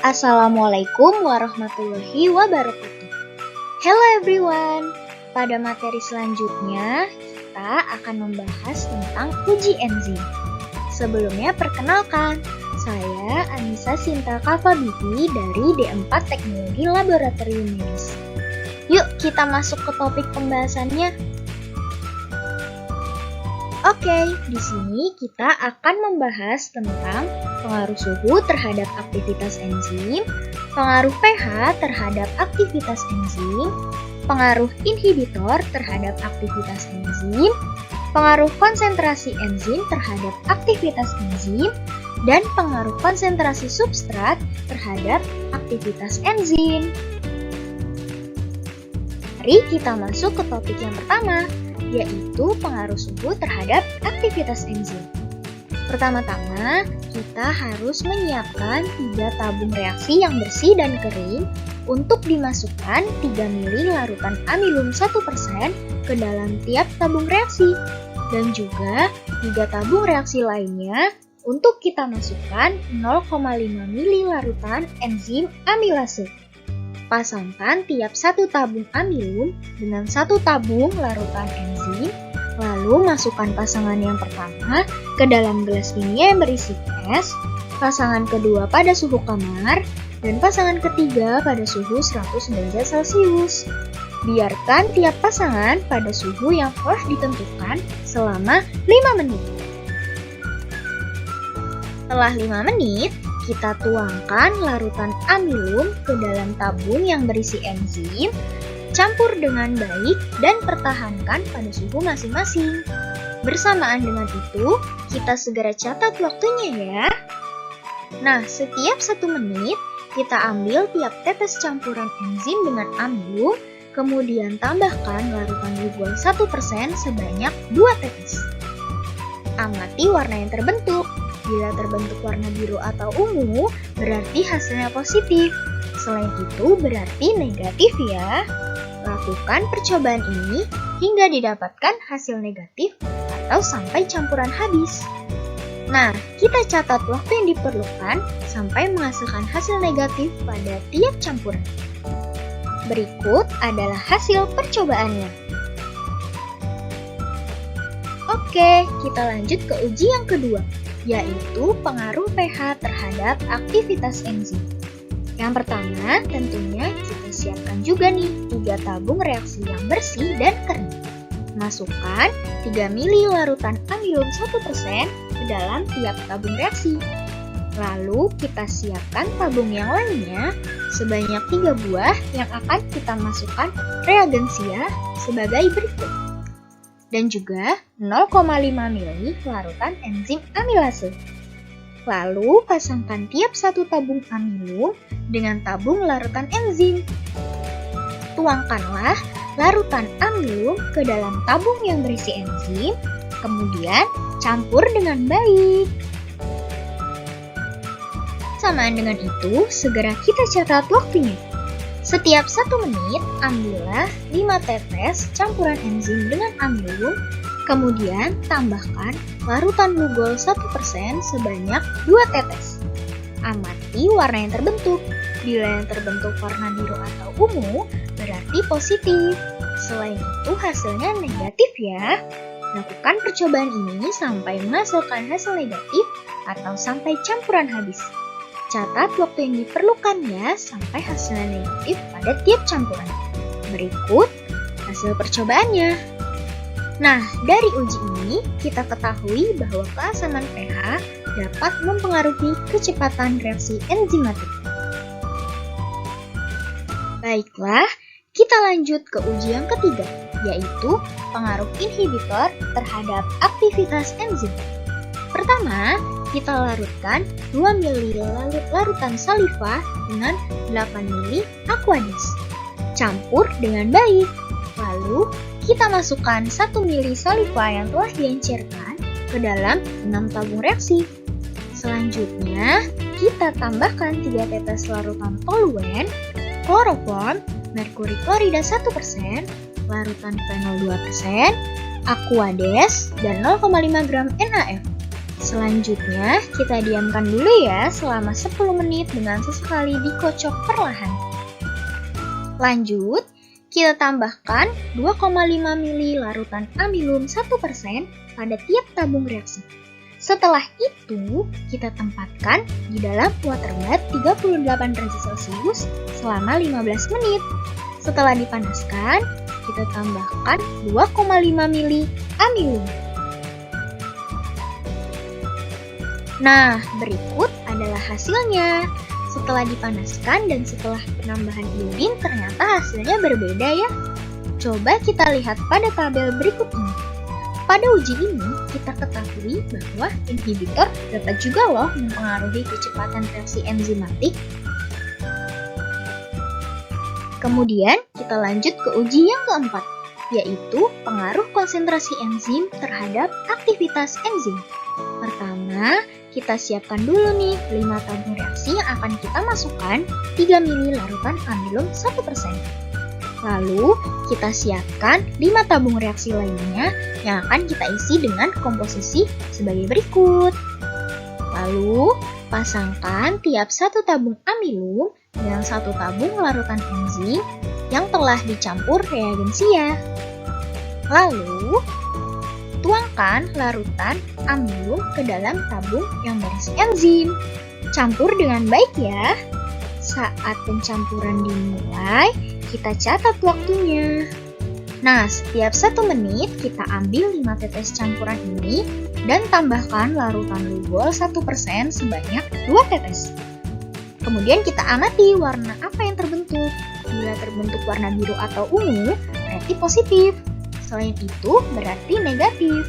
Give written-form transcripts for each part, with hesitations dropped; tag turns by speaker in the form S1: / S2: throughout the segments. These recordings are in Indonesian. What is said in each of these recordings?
S1: Assalamualaikum warahmatullahi wabarakatuh. Hello everyone. Pada materi selanjutnya, kita akan membahas tentang uji enzim. Sebelumnya perkenalkan, saya Anissa Sinta Kavabiti dari D4 Teknologi Laboratorium Medis. Yuk kita masuk ke topik pembahasannya. Oke, di sini kita akan membahas tentang pengaruh suhu terhadap aktivitas enzim, pengaruh pH terhadap aktivitas enzim, pengaruh inhibitor terhadap aktivitas enzim, pengaruh konsentrasi enzim terhadap aktivitas enzim, dan pengaruh konsentrasi substrat terhadap aktivitas enzim. Mari kita masuk ke topik yang pertama, yaitu pengaruh suhu terhadap aktivitas enzim. Pertama-tama, kita harus menyiapkan 3 tabung reaksi yang bersih dan kering untuk dimasukkan 3 ml larutan amilum 1% ke dalam tiap tabung reaksi, dan juga 3 tabung reaksi lainnya untuk kita masukkan 0,5 ml larutan enzim amilase. Pasangkan tiap 1 tabung amilum dengan 1 tabung larutan enzim, lalu masukkan pasangan yang pertama ke dalam gelas kimia yang berisi es, pasangan kedua pada suhu kamar, dan pasangan ketiga pada suhu 100 derajat Celcius. Biarkan tiap pasangan pada suhu yang telah ditentukan selama 5 menit. Setelah 5 menit, kita tuangkan larutan amilum ke dalam tabung yang berisi enzim, campur dengan baik dan pertahankan pada suhu masing-masing. Bersamaan dengan itu, kita segera catat waktunya ya. Nah, setiap 1 menit, kita ambil tiap tetes campuran enzim dengan amilum, kemudian tambahkan larutan glikol 1% sebanyak 2 tetes. Amati warna yang terbentuk. Bila terbentuk warna biru atau ungu, berarti hasilnya positif. Selain itu, berarti negatif ya. Lakukan percobaan ini hingga didapatkan hasil negatif atau sampai campuran habis. Nah, kita catat waktu yang diperlukan sampai menghasilkan hasil negatif pada tiap campuran. Berikut adalah hasil percobaannya. Oke, kita lanjut ke uji yang kedua, yaitu pengaruh pH terhadap aktivitas enzim. Yang pertama, tentunya kita siapkan juga nih 3 tabung reaksi yang bersih dan kering. Masukkan 3 ml larutan amilum 1% ke dalam tiap tabung reaksi. Lalu kita siapkan tabung yang lainnya sebanyak 3 buah yang akan kita masukkan reagensia sebagai berikut. Dan juga 0,5 ml larutan enzim amilase. Lalu pasangkan tiap 1 tabung amilum dengan tabung larutan enzim. Tuangkanlah larutan amilum ke dalam tabung yang berisi enzim, kemudian campur dengan baik. Samaan dengan itu, segera kita catat waktunya. Setiap 1 menit, ambillah 5 tetes campuran enzim dengan amilum, kemudian tambahkan larutan glikol 1% sebanyak 2 tetes. Amati warna yang terbentuk. Bila yang terbentuk warna biru atau ungu, berarti positif. Selain itu, hasilnya negatif ya. Lakukan percobaan ini sampai menghasilkan hasil negatif atau sampai campuran habis. Catat waktu yang diperlukan ya sampai hasilnya negatif pada tiap campuran. Berikut hasil percobaannya. Nah, dari uji ini kita ketahui bahwa keasaman pH dapat mempengaruhi kecepatan reaksi enzimatik. Baiklah, kita lanjut ke uji yang ketiga, yaitu pengaruh inhibitor terhadap aktivitas enzim. Pertama, kita larutkan 2 ml larutan saliva dengan 8 ml aquades. Campur dengan baik. Lalu, kita masukkan 1 ml saliva yang telah diencerkan ke dalam 6 tabung reaksi. Selanjutnya, kita tambahkan 3 tetes larutan toluen, kloroform, merkuri klorida 1%, larutan fenol 2%, aquades, dan 0,5 gram NaF. Selanjutnya, kita diamkan dulu ya selama 10 menit dengan sesekali dikocok perlahan. Lanjut, kita tambahkan 2,5 ml larutan amilum 1% pada tiap tabung reaksi. Setelah itu, kita tempatkan di dalam water bath 38 derajat Celcius selama 15 menit. Setelah dipanaskan, kita tambahkan 2,5 ml amilum. Nah, berikut adalah hasilnya. Setelah dipanaskan dan setelah penambahan iodin, ternyata hasilnya berbeda ya. Coba kita lihat pada tabel berikut ini. Pada uji ini, kita ketahui bahwa inhibitor dapat juga loh mempengaruhi kecepatan reaksi enzimatik. Kemudian, kita lanjut ke uji yang keempat, yaitu pengaruh konsentrasi enzim terhadap aktivitas enzim. Pertama, kita siapkan dulu nih 5 tabung reaksi yang akan kita masukkan 3 ml larutan amilum 1%. Lalu, kita siapkan 5 tabung reaksi lainnya yang akan kita isi dengan komposisi sebagai berikut. Lalu, pasangkan tiap 1 tabung amilum dengan 1 tabung larutan enzim yang telah dicampur reagensia. Lalu, tuangkan larutan amilum ke dalam tabung yang berisi enzim. Campur dengan baik ya. Saat pencampuran dimulai, kita catat waktunya. Nah, setiap 1 menit kita ambil 5 tetes campuran ini dan tambahkan larutan lugol 1% sebanyak 2 tetes. Kemudian kita amati warna apa yang terbentuk. Bila terbentuk warna biru atau ungu, berarti positif. Selain itu, berarti negatif.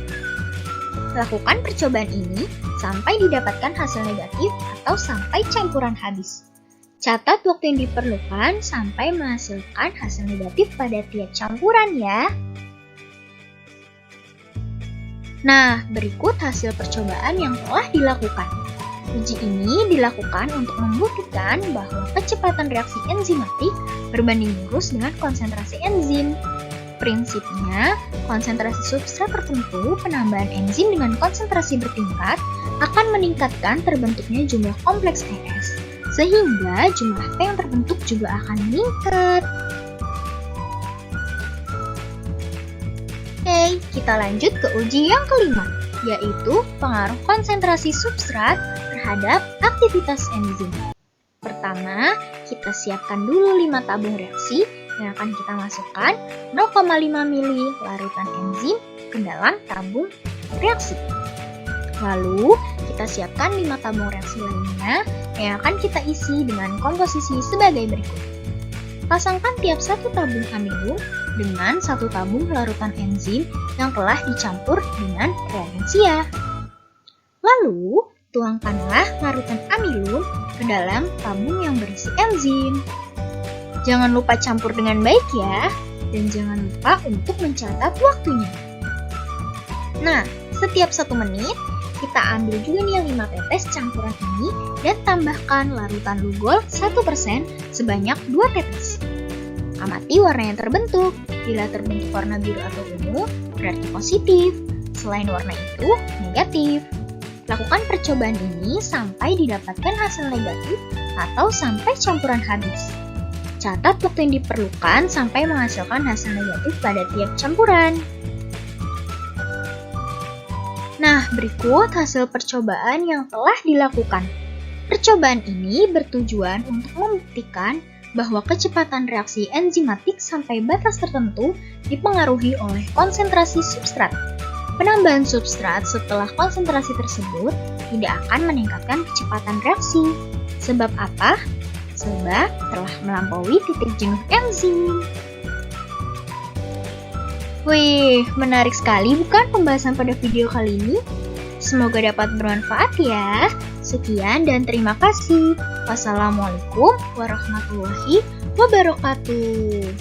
S1: Lakukan percobaan ini sampai didapatkan hasil negatif atau sampai campuran habis. Catat waktu yang diperlukan sampai menghasilkan hasil negatif pada tiap campuran ya. Nah, berikut hasil percobaan yang telah dilakukan. Uji ini dilakukan untuk membuktikan bahwa kecepatan reaksi enzimatik berbanding lurus dengan konsentrasi enzim. Prinsipnya, konsentrasi substrat tertentu, penambahan enzim dengan konsentrasi bertingkat akan meningkatkan terbentuknya jumlah kompleks ES, sehingga jumlah T yang terbentuk juga akan meningkat. Oke, kita lanjut ke uji yang kelima, yaitu pengaruh konsentrasi substrat terhadap aktivitas enzim. Pertama, kita siapkan dulu 5 tabung reaksi yang akan kita masukkan 0,5 ml larutan enzim ke dalam tabung reaksi. Lalu, kita siapkan 5 tabung reaksi lainnya yang akan kita isi dengan komposisi sebagai berikut. Pasangkan tiap 1 tabung amilum dengan 1 tabung larutan enzim yang telah dicampur dengan reagensia. Lalu, tuangkanlah larutan amilum ke dalam tabung yang berisi enzim. Jangan lupa campur dengan baik ya, dan jangan lupa untuk mencatat waktunya. Nah, setiap 1 menit, kita ambil juga nih 5 tetes campuran ini dan tambahkan larutan lugol 1% sebanyak 2 tetes. Amati warna yang terbentuk. Bila terbentuk warna biru atau ungu, berarti positif. Selain warna itu, negatif. Lakukan percobaan ini sampai didapatkan hasil negatif atau sampai campuran habis. Catat waktu yang diperlukan sampai menghasilkan hasil negatif pada tiap campuran. Nah, berikut hasil percobaan yang telah dilakukan. Percobaan ini bertujuan untuk membuktikan bahwa kecepatan reaksi enzimatik sampai batas tertentu dipengaruhi oleh konsentrasi substrat. Penambahan substrat setelah konsentrasi tersebut tidak akan meningkatkan kecepatan reaksi. Sebab apa? Sebab telah melampaui titik jenuh enzim. Wih, menarik sekali bukan pembahasan pada video kali ini? Semoga dapat bermanfaat ya. Sekian dan terima kasih. Wassalamualaikum warahmatullahi wabarakatuh.